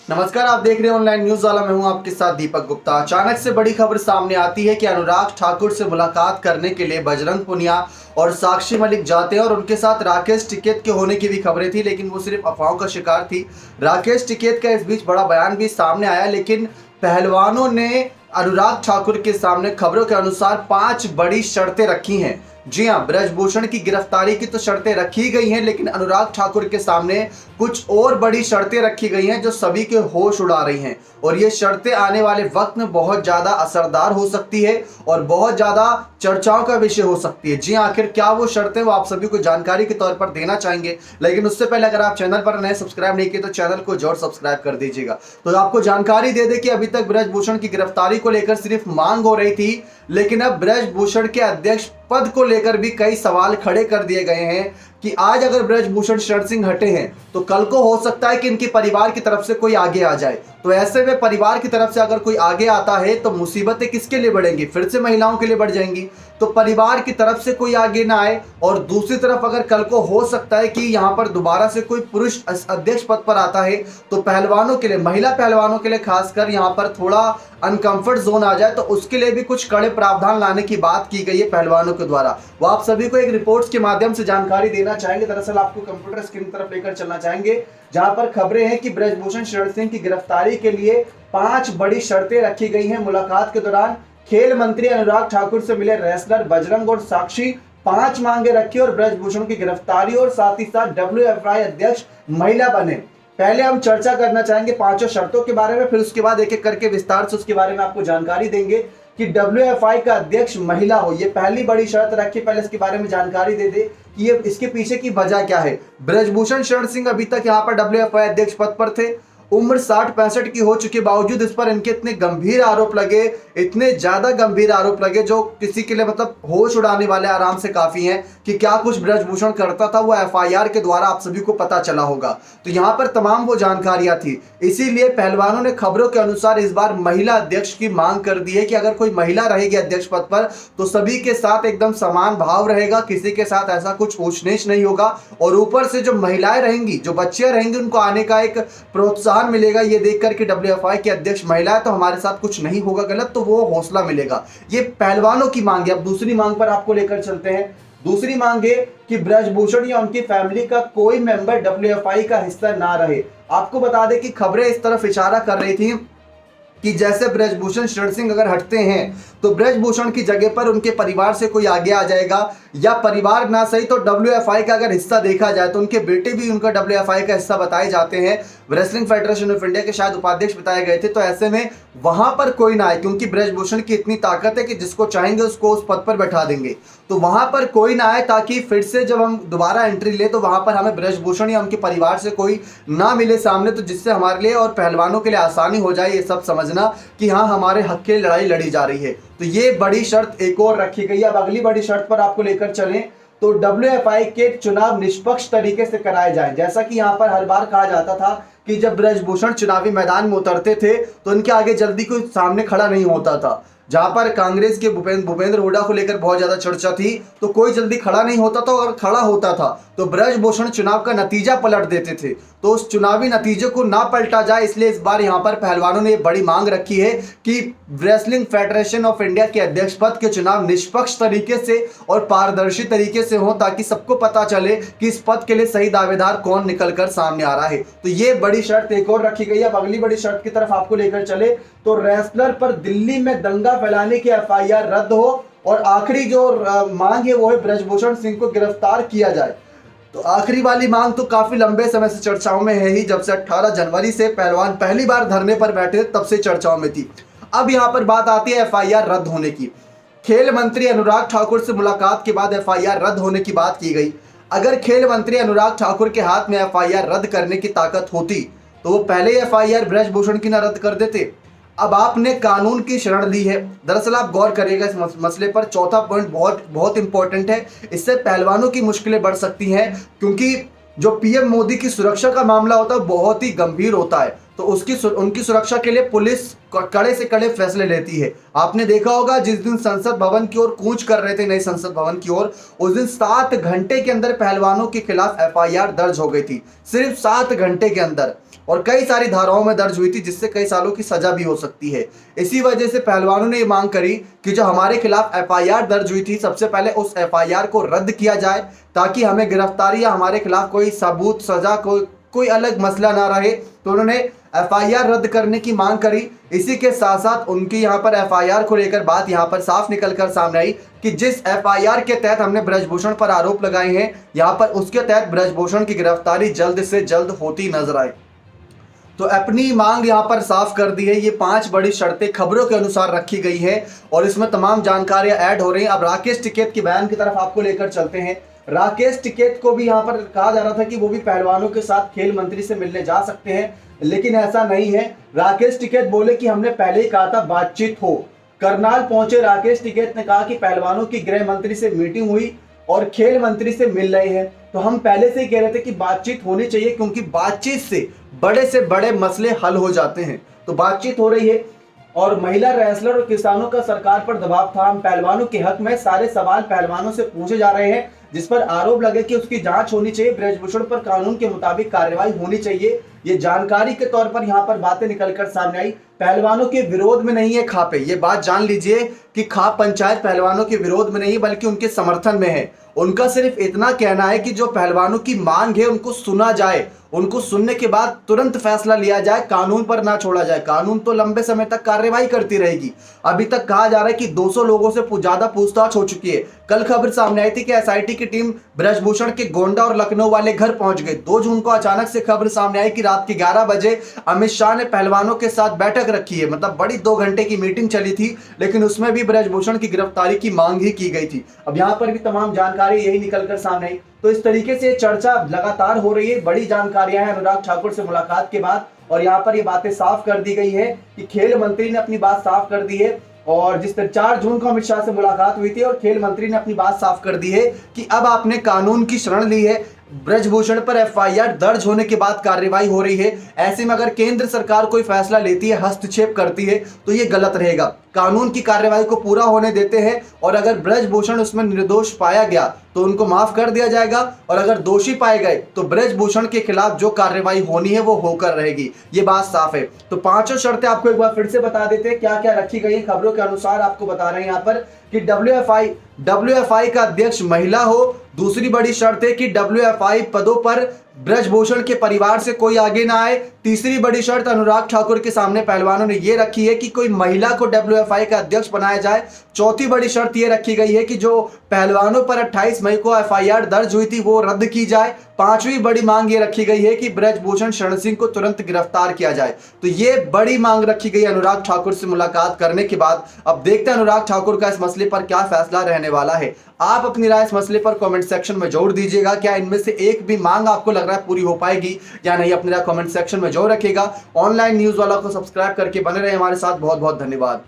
नमस्कार, आप देख रहे हैं ऑनलाइन न्यूज वाला। मैं हूं आपके साथ दीपक गुप्ता। अचानक से बड़ी खबर सामने आती है कि अनुराग ठाकुर से मुलाकात करने के लिए बजरंग पुनिया और साक्षी मलिक जाते हैं और उनके साथ राकेश टिकैत के होने की भी खबरें थी, लेकिन वो सिर्फ अफवाहों का शिकार थी। राकेश टिकैत का इस बीच बड़ा बयान भी सामने आया, लेकिन पहलवानों ने अनुराग ठाकुर के सामने खबरों के अनुसार 5 बड़ी शर्तें रखी हैं। जी हां, ब्रजभूषण की गिरफ्तारी की तो शर्तें रखी गई हैं, लेकिन अनुराग ठाकुर के सामने कुछ और बड़ी शर्तें रखी गई हैं जो सभी के होश उड़ा रही हैं। और ये शर्तें आने वाले वक्त में बहुत ज्यादा असरदार हो सकती है और बहुत ज्यादा चर्चाओं का विषय हो सकती है। जी, आखिर क्या वो शर्तें, वो आप सभी को जानकारी के तौर पर देना चाहेंगे। लेकिन उससे पहले अगर आप चैनल पर नए सब्सक्राइब नहीं किए तो चैनल को जरूर सब्सक्राइब कर दीजिएगा। तो आपको जानकारी दे दे कि अभी तक ब्रजभूषण की गिरफ्तारी को लेकर सिर्फ मांग हो रही थी, लेकिन अब ब्रजभूषण के अध्यक्ष पद को लेकर भी कई सवाल खड़े कर दिए गए हैं कि आज अगर ब्रजभूषण शरण सिंह हटे हैं तो कल को हो सकता है कि इनके परिवार की तरफ से कोई आगे आ जाए। तो ऐसे में परिवार की तरफ से अगर कोई आगे आता है तो मुसीबतें किसके लिए बढ़ेंगी? फिर से महिलाओं के लिए बढ़ जाएंगी। तो परिवार की तरफ से कोई आगे ना आए, और दूसरी तरफ अगर कल को हो सकता है कि यहां पर दोबारा से कोई पुरुष अध्यक्ष पद पर आता है तो पहलवानों के लिए, महिला पहलवानों के लिए खासकर यहां पर थोड़ा अनकंफर्ट जोन आ जाए, तो उसके लिए भी कुछ कड़े प्रावधान लाने की बात की गई है पहलवानों के द्वारा। वो आप सभी को एक रिपोर्ट्स के माध्यम से जानकारी देना चाहेंगे। दरअसल आपको कंप्यूटर स्क्रीन की तरफ लेकर चलना चाहेंगे, जहां पर खबरें हैं कि ब्रजभूषण शरण सिंह की गिरफ्तारी के लिए 5 बड़ी शर्तें रखी गई हैं। मुलाकात के दौरान खेल मंत्री अनुराग ठाकुर से मिले रेसलर बजरंग और साक्षी 5 मांगे रखी और ब्रजभूषण की गिरफ्तारी और साथ ही साथ WFI अध्यक्ष महिला बने। पहले हम चर्चा करना चाहेंगे 5 शर्तों के बारे में, फिर उसके बाद एक एक करके विस्तार से उसके बारे में आपको जानकारी देंगे कि WFI का अध्यक्ष महिला हो। ये पहली बड़ी शर्त रखी। पहले इसके बारे में जानकारी दे दे कि ये इसके पीछे की वजह क्या है। ब्रजभूषण शरण सिंह अभी तक यहाँ पर WFI अध्यक्ष पद पर थे। उम्र 60-65 की हो चुके बावजूद इस पर इनके इतने गंभीर आरोप लगे, इतने ज्यादा गंभीर आरोप लगे जो किसी के लिए मतलब होश उड़ाने वाले आराम से काफी हैं कि क्या कुछ ब्रजभूषण करता था वो FIR के द्वारा आप सभी को पता चला होगा। तो यहाँ पर तमाम वो जानकारियां थी, इसीलिए पहलवानों ने खबरों के अनुसार इस बार महिला अध्यक्ष की मांग कर दी है कि अगर कोई महिला रहेगी अध्यक्ष पद पर तो सभी के साथ एकदम समान भाव रहेगा, किसी के साथ ऐसा कुछ ऊंच नीच नहीं होगा। और ऊपर से जो महिलाएं रहेंगी, जो बच्चियां रहेंगी, उनको आने का एक प्रोत्साहन मिलेगा ये देखकर कि WFI के अध्यक्ष महिला है तो हमारे साथ कुछ नहीं होगा गलत, तो वो हौसला मिलेगा। ये पहलवानों की मांग है। अब दूसरी मांग पर आपको लेकर चलते हैं। दूसरी मांग है कि ब्रजभूषण या उनकी फैमिली का कोई मेंबर WFI का हिस्सा ना रहे। आपको बता दें कि खबरें इस तरफ इशारा कर रही थी कि जैसे ब्रजभूषण शरण सिंह अगर हटते हैं तो ब्रजभूषण की जगह पर उनके परिवार से कोई आगे आ जाएगा, या परिवार ना सही तो WFI का अगर हिस्सा देखा जाए तो उनके बेटे भी उनका WFI का हिस्सा बताए जाते हैं। रेसलिंग फेडरेशन ऑफ इंडिया के शायद उपाध्यक्ष बताए गए थे। तो ऐसे में वहां पर कोई ना आए, क्योंकि ब्रजभूषण की इतनी ताकत है कि जिसको चाहेंगे उसको उस पद पर बैठा देंगे। तो वहां पर कोई ना आए ताकि फिर से जब हम दोबारा एंट्री ले तो वहां पर हमें ब्रजभूषण या उनके परिवार से कोई ना मिले सामने, तो जिससे हमारे लिए और पहलवानों के लिए आसानी हो जाए ये सब समझना कि हाँ हमारे हक की लड़ाई लड़ी जा रही है। तो ये बड़ी शर्त एक और रखी गई। अब अगली बड़ी शर्त पर आपको लेकर चलें तो WFI के चुनाव निष्पक्ष तरीके से कराए जाएं। जैसा कि यहाँ पर हर बार कहा जाता था कि जब ब्रजभूषण चुनावी मैदान में उतरते थे तो इनके आगे जल्दी कोई सामने खड़ा नहीं होता था। जहां पर कांग्रेस के भूपेंद्र हुड्डा को लेकर बहुत ज्यादा चर्चा थी तो कोई जल्दी खड़ा नहीं होता था, और खड़ा होता था तो ब्रजभूषण चुनाव का नतीजा पलट देते थे। तो उस चुनावी नतीजे को ना पलटा जाए, इसलिए इस बार यहां पर पहलवानों ने बड़ी मांग रखी है कि रेसलिंग फेडरेशन ऑफ इंडिया के अध्यक्ष पद के चुनाव निष्पक्ष तरीके से और पारदर्शी तरीके से हो, ताकि सबको पता चले कि इस पद के लिए सही दावेदार कौन निकलकर सामने आ रहा है। तो ये बड़ी शर्त एक और रखी गई है। अब अगली बड़ी शर्त की तरफ आपको लेकर चले तो रेसलर पर दिल्ली में दंगा फैलाने की FIR रद्द हो, और आखिरी जो मांग है वो है ब्रजभूषण सिंह को गिरफ्तार किया जाए। तो आखिरी वाली मांग तो काफी लंबे समय से चर्चाओं में है ही, जब से 18 जनवरी से पहलवान पहली बार धरने पर बैठे तब से चर्चाओं में थी। अब यहां पर बात आती है FIR रद्द होने की। खेल मंत्री अनुराग ठाकुर से मुलाकात के बाद FIR रद्द होने की बात की गई। अगर खेल मंत्री अनुराग ठाकुर के हाथ में FIR रद्द करने की ताकत होती तो वो पहले ही FIR ब्रजभूषण की न रद्द कर देते। अब आपने कानून की शरण ली है। दरअसल आप गौर करिएगा इस मसले पर। चौथा पॉइंट बहुत बहुत इंपॉर्टेंट है। इससे पहलवानों की मुश्किलें बढ़ सकती हैं, क्योंकि जो PM मोदी की सुरक्षा का मामला होता है बहुत ही गंभीर होता है। तो उनकी सुरक्षा के लिए पुलिस कड़े से कड़े फैसले लेती है। आपने देखा होगा जिस दिन संसद भवन की ओर कूच कर रहे थे, नए संसद भवन की ओर, उस दिन 7 घंटे के अंदर पहलवानों के खिलाफ एफआईआर दर्ज हो गई थी, सिर्फ 7 घंटे के अंदर, और कई सारी धाराओं में दर्ज हुई थी जिससे कई सालों की सजा भी हो सकती है। इसी वजह से पहलवानों ने ये मांग करी कि जो हमारे खिलाफ एफआईआर दर्ज हुई थी, सबसे पहले उस एफआईआर को रद्द किया जाए ताकि हमें गिरफ्तारी या हमारे खिलाफ कोई सबूत, सजा, कोई अलग मसला ना रहे। तो उन्होंने एफआईआर रद्द करने की मांग करी। इसी के साथ साथ उनकी यहाँ पर एफआईआर को लेकर बात यहाँ पर साफ निकलकर सामने आई कि जिस एफआईआर के तहत हमने ब्रजभूषण पर आरोप लगाए हैं, यहाँ पर उसके तहत ब्रजभूषण की गिरफ्तारी जल्द से जल्द होती नजर आए। तो अपनी मांग यहाँ पर साफ कर दी है। ये 5 बड़ी शर्तें खबरों के अनुसार रखी गई है और इसमें तमाम जानकारियां ऐड हो रही हैं। अब राकेश टिकैत के बयान की तरफ आपको लेकर चलते हैं। राकेश टिकैत को भी यहाँ पर कहा जा रहा था कि वो भी पहलवानों के साथ खेल मंत्री से मिलने जा सकते हैं, लेकिन ऐसा नहीं है। राकेश टिकैत बोले कि हमने पहले ही कहा था बातचीत हो। करनाल पहुंचे राकेश टिकैत ने कहा कि पहलवानों की गृह मंत्री से मीटिंग हुई और खेल मंत्री से मिल रहे हैं। तो हम पहले से ही कह रहे थे कि बातचीत होनी चाहिए, क्योंकि बातचीत से बड़े मसले हल हो जाते हैं। तो बातचीत हो रही है और महिला रेसलर और किसानों का सरकार पर दबाव था। हम पहलवानों के हक में सारे सवाल पहलवानों से पूछे जा रहे हैं, जिस पर आरोप लगे कि उसकी जांच होनी चाहिए, ब्रजभूषण पर कानून के मुताबिक कार्रवाई होनी चाहिए। ये जानकारी के तौर पर यहाँ पर बातें निकलकर सामने आई। पहलवानों के विरोध में नहीं है खापे, ये बात जान लीजिए कि खाप पंचायत पहलवानों के विरोध में नहीं बल्कि उनके समर्थन में है। उनका सिर्फ इतना कहना है कि जो पहलवानों की मांग है उनको सुना जाए, उनको सुनने के बाद तुरंत फैसला लिया जाए, कानून पर ना छोड़ा जाए। कानून तो लंबे समय तक कार्रवाई करती रहेगी। अभी तक कहा जा रहा है कि 200 लोगों से ज्यादा पूछताछ हो चुकी है। कल खबर सामने आई थी कि एसआईटी की टीम ब्रजभूषण के गोंडा और लखनऊ वाले घर पहुंच गई। 2 जून को अचानक से खबर सामने आई कि रात के 11 बजे अमित शाह ने पहलवानों के साथ बैठक रखी है। मतलब बड़ी 2 घंटे की मीटिंग चली थी, लेकिन उसमें भी ब्रजभूषण की गिरफ्तारी की मांग ही की गई थी। अब यहाँ पर भी तमाम जानकारी यही निकलकर सामने आई। तो इस तरीके से चर्चा लगातार हो रही है। बड़ी जानकारियां हैं अनुराग ठाकुर से मुलाकात के बाद, और यहाँ पर ये बातें साफ कर दी गई है कि खेल मंत्री ने अपनी बात साफ कर दी है। और जिस तरह 4 जून को अमित शाह से मुलाकात हुई थी और खेल मंत्री ने अपनी बात साफ कर दी है कि अब आपने कानून की शरण ली है। ब्रजभूषण पर एफआईआर दर्ज होने के बाद कार्रवाई हो रही है। ऐसे में अगर केंद्र सरकार कोई फैसला लेती है, हस्तक्षेप करती है, तो ये गलत रहेगा। कानून की कार्रवाई को पूरा होने देते हैं और अगर ब्रजभूषण उसमें निर्दोष पाया गया तो उनको माफ कर दिया जाएगा, और अगर दोषी पाए गए तो ब्रजभूषण के खिलाफ जो कार्रवाई होनी है वो होकर रहेगी। ये बात साफ है। तो 5 शर्तें आपको एक बार फिर से बता देते हैं क्या क्या रखी गई है। खबरों के अनुसार आपको बता रहे हैं यहाँ पर कि डब्ल्यूएफआई का अध्यक्ष महिला हो। दूसरी बड़ी शर्त है कि डब्ल्यूएफआई पदों पर ब्रजभूषण के परिवार से कोई आगे ना आए। तीसरी बड़ी शर्त अनुराग ठाकुर के सामने पहलवानों ने ये रखी है कि कोई महिला को डब्ल्यूएफआई का अध्यक्ष बनाया जाए। चौथी बड़ी शर्त ये रखी गई है कि जो पहलवानों पर 28 मई को एफआईआर दर्ज हुई थी वो रद्द की जाए। 5वीं बड़ी मांग ये रखी गई है कि ब्रजभूषण शरण सिंह को तुरंत गिरफ्तार किया जाए। तो ये बड़ी मांग रखी गई अनुराग ठाकुर से मुलाकात करने के बाद। अब देखते हैं अनुराग ठाकुर का इस मसले पर क्या फैसला रहने वाला है। आप अपनी राय इस मसले पर कमेंट सेक्शन में जरूर दीजिएगा। क्या इनमें से एक भी मांग आपको लग रहा है पूरी हो पाएगी या नहीं, अपनी राय कमेंट सेक्शन में जरूर रखिएगा। ऑनलाइन न्यूज वाला को सब्सक्राइब करके बने रहे हमारे साथ। बहुत बहुत धन्यवाद।